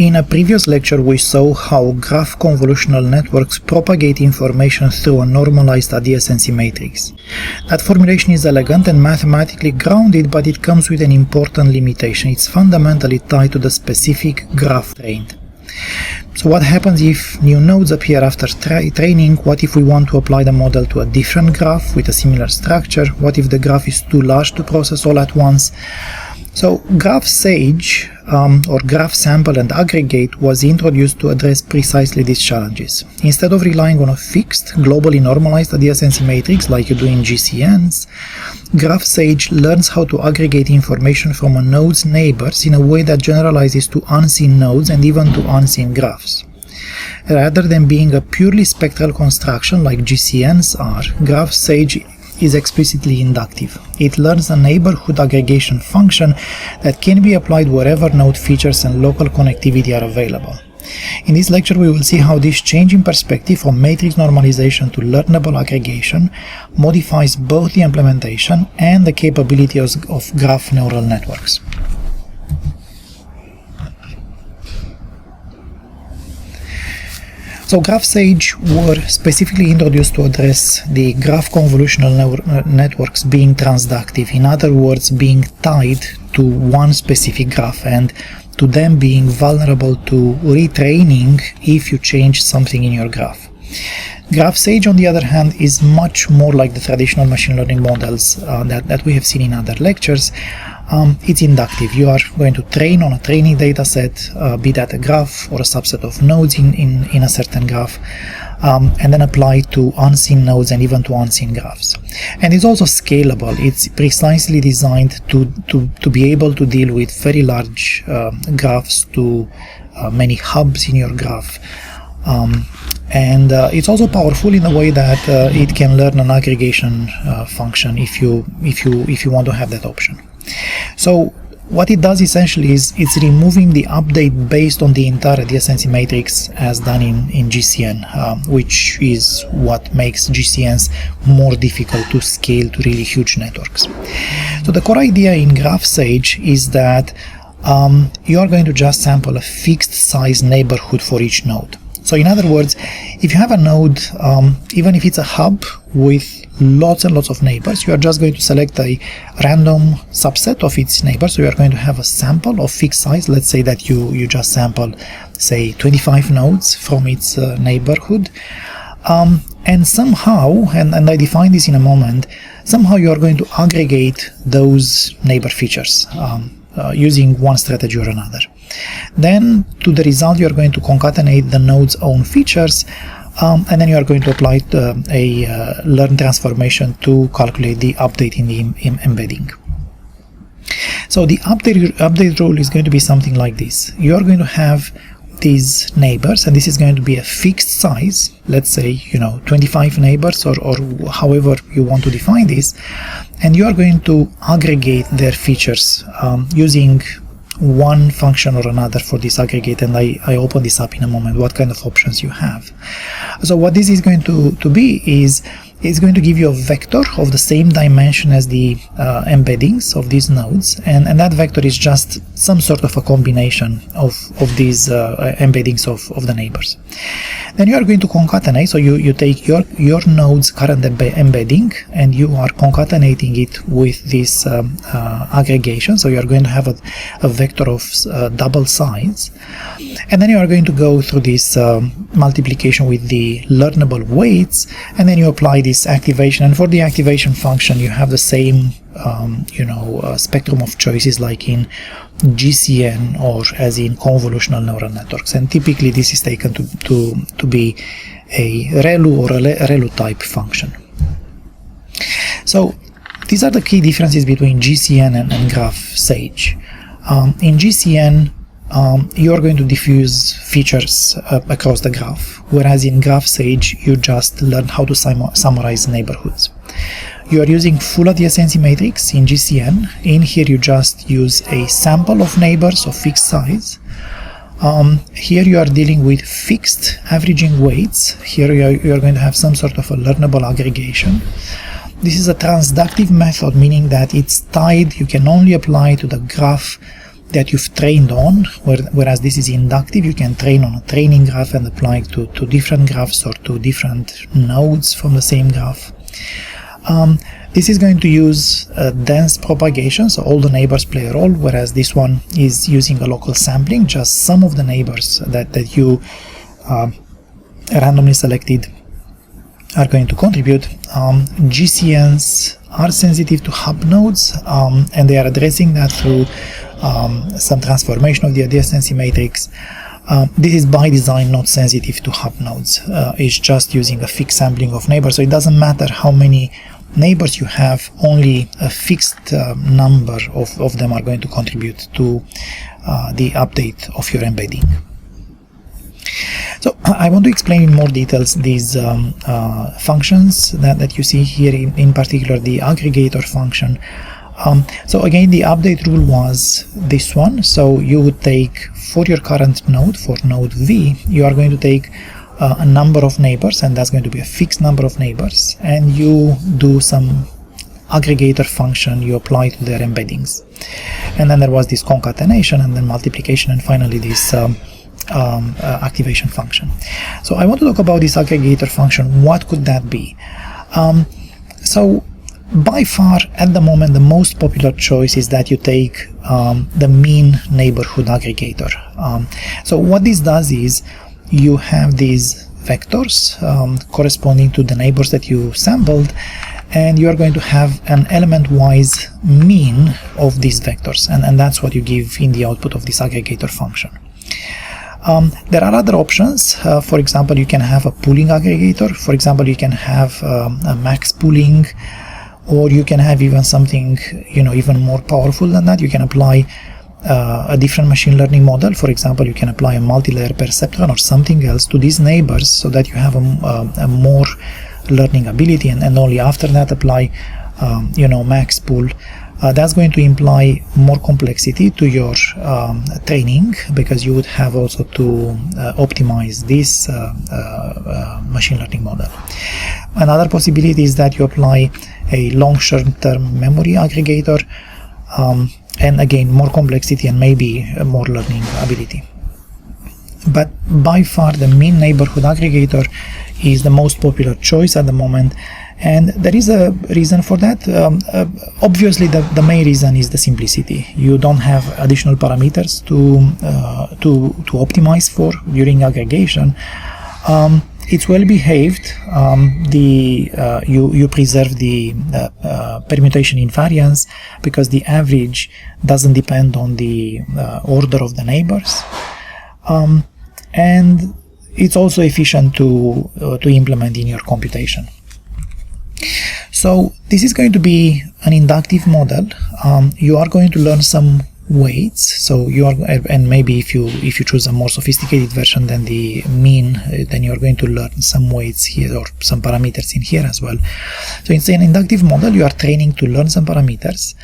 In a previous lecture, we saw how graph convolutional networks propagate information through a normalized adjacency matrix. That formulation is elegant and mathematically grounded, but it comes with an important limitation. It's fundamentally tied to the specific graph trained. So what happens if new nodes appear after training? What if we want to apply the model to a different graph with a similar structure? What if the graph is too large to process all at once? So GraphSAGE, or Graph Sample and Aggregate, was introduced to address precisely these challenges. Instead of relying on a fixed, globally normalized adjacency matrix like you do in GCNs, GraphSAGE learns how to aggregate information from a node's neighbors in a way that generalizes to unseen nodes and even to unseen graphs. Rather than being a purely spectral construction like GCNs are, GraphSAGE is explicitly inductive. It learns a neighborhood aggregation function that can be applied wherever node features and local connectivity are available. In this lecture, we will see how this change in perspective from matrix normalization to learnable aggregation modifies both the implementation and the capabilities of graph neural networks. So GraphSAGE were specifically introduced to address the graph convolutional networks being transductive, in other words, being tied to one specific graph and to them being vulnerable to retraining if you change something in your graph. GraphSAGE, on the other hand, is much more like the traditional machine learning models that we have seen in other lectures. It's inductive. You are going to train on a training data set, be that a graph or a subset of nodes in a certain graph, and then apply to unseen nodes and even to unseen graphs. And it's also scalable. It's precisely designed to be able to deal with very large graphs, to many hubs in your graph. And it's also powerful in a way that it can learn an aggregation function if you want to have that option. So what it does essentially is it's removing the update based on the entire adjacency matrix as done in GCN, which is what makes GCNs more difficult to scale to really huge networks. So the core idea in GraphSAGE is that you are going to just sample a fixed size neighborhood for each node. So in other words, if you have a node, even if it's a hub with lots and lots of neighbors, you are just going to select a random subset of its neighbors. So you are going to have a sample of fixed size. Let's say that you just sample, say, 25 nodes from its neighborhood. And somehow, and I define this in a moment, somehow you are going to aggregate those neighbor features using one strategy or another. Then to the result, you are going to concatenate the node's own features, and then you are going to apply a learn transformation to calculate the update in the embedding. So the update rule is going to be something like this. You are going to have these neighbors, and this is going to be a fixed size, let's say 25 neighbors or however you want to define this, and you are going to aggregate their features using one function or another for this aggregate, and I open this up in a moment, what kind of options you have. So what this is going to be is it's going to give you a vector of the same dimension as the embeddings of these nodes, and that vector is just some sort of a combination of these embeddings of the neighbors. Then you are going to concatenate, so you take your node's current embedding and you are concatenating it with this aggregation, so you are going to have a vector of double size, and then you are going to go through this multiplication with the learnable weights, and then you apply this activation, and for the activation function you have the same spectrum of choices like in GCN or as in convolutional neural networks, and typically this is taken to be a ReLU or a ReLU type function. So these are the key differences between GCN and GraphSAGE. In GCN, you are going to diffuse features across the graph, whereas in GraphSAGE you just learn how to summarize neighborhoods. You are using full adjacency matrix in GCN. In here you just use a sample of neighbors of fixed size. Here you are dealing with fixed averaging weights. Here you are going to have some sort of a learnable aggregation. This is a transductive method, meaning that it's tied, you can only apply to the graph that you've trained on, whereas this is inductive. You can train on a training graph and apply it to different graphs or to different nodes from the same graph. This is going to use dense propagation, so all the neighbors play a role, whereas this one is using a local sampling, just some of the neighbors that you randomly selected are going to contribute. GCNs are sensitive to hub nodes, and they are addressing that through some transformation of the adjacency matrix. This is by design not sensitive to hub nodes. It's just using a fixed sampling of neighbors, so it doesn't matter how many neighbors you have, only a fixed number of them are going to contribute to the update of your embedding. So I want to explain in more details these functions that you see here, in particular the aggregator function. So again, the update rule was this one. So you would take, for your current node, for node V, you are going to take a number of neighbors, and that's going to be a fixed number of neighbors, and you do some aggregator function you apply to their embeddings. And then there was this concatenation, and then multiplication, and finally this activation function. So I want to talk about this aggregator function. What could that be? So by far, at the moment, the most popular choice is that you take the mean neighborhood aggregator. So what this does is you have these vectors corresponding to the neighbors that you sampled, and you are going to have an element-wise mean of these vectors, and that's what you give in the output of this aggregator function. There are other options. For example, you can have a pooling aggregator. For example, you can have a max pooling, or you can have even something, even more powerful than that. You can apply a different machine learning model. For example, you can apply a multi-layer perceptron or something else to these neighbors, so that you have a more learning ability, and only after that apply max pool. That's going to imply more complexity to your training, because you would have also to optimize this machine learning model. Another possibility is that you apply a long-term memory aggregator, and again, more complexity and maybe more learning ability. But by far, the mean neighborhood aggregator is the most popular choice at the moment, and there is a reason for that. Obviously, the main reason is the simplicity. You don't have additional parameters to optimize for during aggregation. It's well behaved. You preserve the permutation invariance, because the average doesn't depend on the order of the neighbors, and it's also efficient to implement in your computation. So this is going to be an inductive model. You are going to learn some weights. So and maybe if you choose a more sophisticated version than the mean, then you are going to learn some weights here, or some parameters in here as well. So it's an inductive model. You are training to learn some parameters,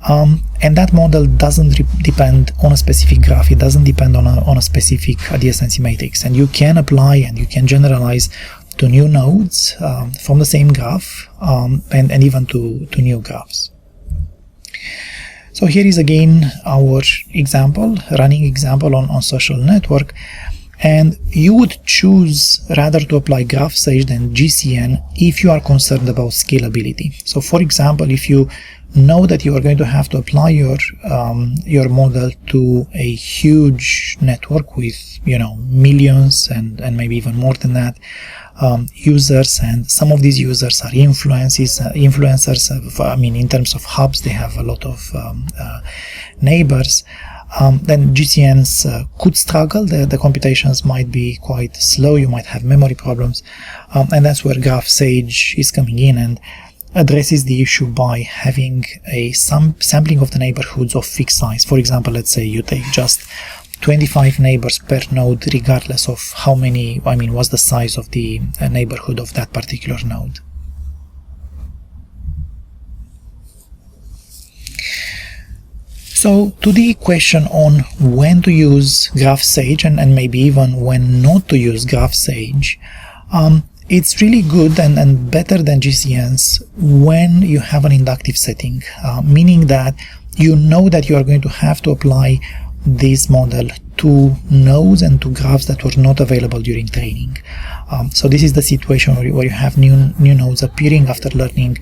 and that model doesn't depend on a specific graph. It doesn't depend on a specific adjacency matrix, and you can apply and you can generalize to new nodes from the same graph, and even to new graphs. So here is again our example, running example on social network, and you would choose rather to apply GraphSAGE than GCN if you are concerned about scalability. So for example, if you know that you are going to have to apply your model to a huge network with millions and maybe even more than that users, and some of these users are influencers. In terms of hubs, they have a lot of neighbors. Then GCNs could struggle. The computations might be quite slow. You might have memory problems, and that's where GraphSAGE is coming in and addresses the issue by having a sampling of the neighborhoods of fixed size. For example, let's say you take just 25 neighbors per node, regardless of how many, what's the size of the neighborhood of that particular node. So to the question on when to use GraphSAGE and maybe even when not to use GraphSAGE, it's really good and better than GCNs when you have an inductive setting, meaning that you know that you are going to have to apply this model to nodes and to graphs that were not available during training. So this is the situation where you have new nodes appearing after learning,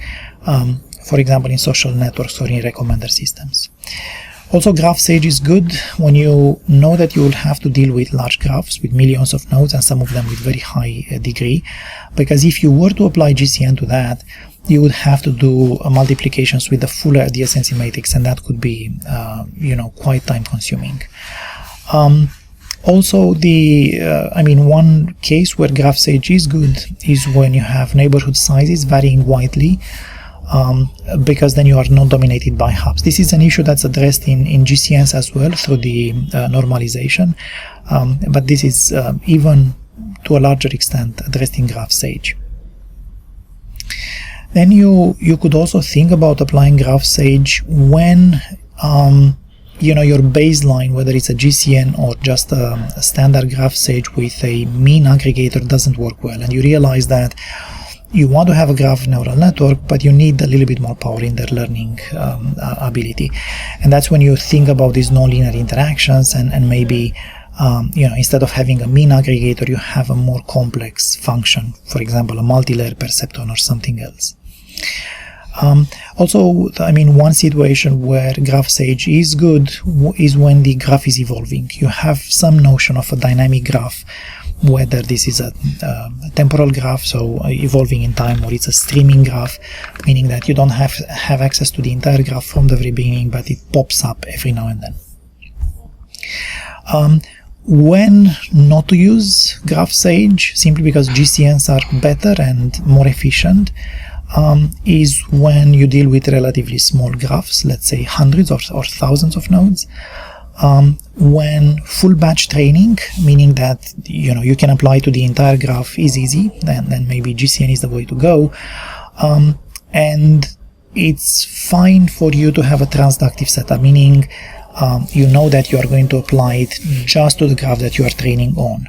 for example, in social networks or in recommender systems. Also, GraphSAGE is good when you know that you will have to deal with large graphs with millions of nodes and some of them with very high degree, because if you were to apply GCN to that, you would have to do multiplications with the full adjacency matrix, and that could be quite time consuming. Also, one case where GraphSAGE is good is when you have neighborhood sizes varying widely, because then you are not dominated by hubs. This is an issue that's addressed in GCNs as well through the normalization, but this is even to a larger extent addressed in GraphSAGE. Then you could also think about applying GraphSAGE when your baseline, whether it's a GCN or just a standard GraphSAGE with a mean aggregator, doesn't work well, and you realize that you want to have a graph neural network, but you need a little bit more power in their learning ability. And that's when you think about these nonlinear interactions and maybe instead of having a mean aggregator, you have a more complex function, for example, a multi-layer perceptron or something else. One situation where GraphSAGE is good is when the graph is evolving. You have some notion of a dynamic graph, whether this is a temporal graph, so evolving in time, or it's a streaming graph, meaning that you don't have access to the entire graph from the very beginning, but it pops up every now and then. When not to use GraphSAGE, simply because GCNs are better and more efficient, is when you deal with relatively small graphs, let's say hundreds or thousands of nodes. When full batch training, meaning that you can apply to the entire graph, is easy, then maybe GCN is the way to go. And it's fine for you to have a transductive setup, meaning you know that you are going to apply it just to the graph that you are training on.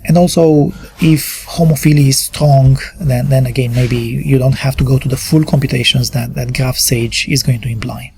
And also, if homophily is strong, then again, maybe you don't have to go to the full computations that GraphSAGE is going to imply.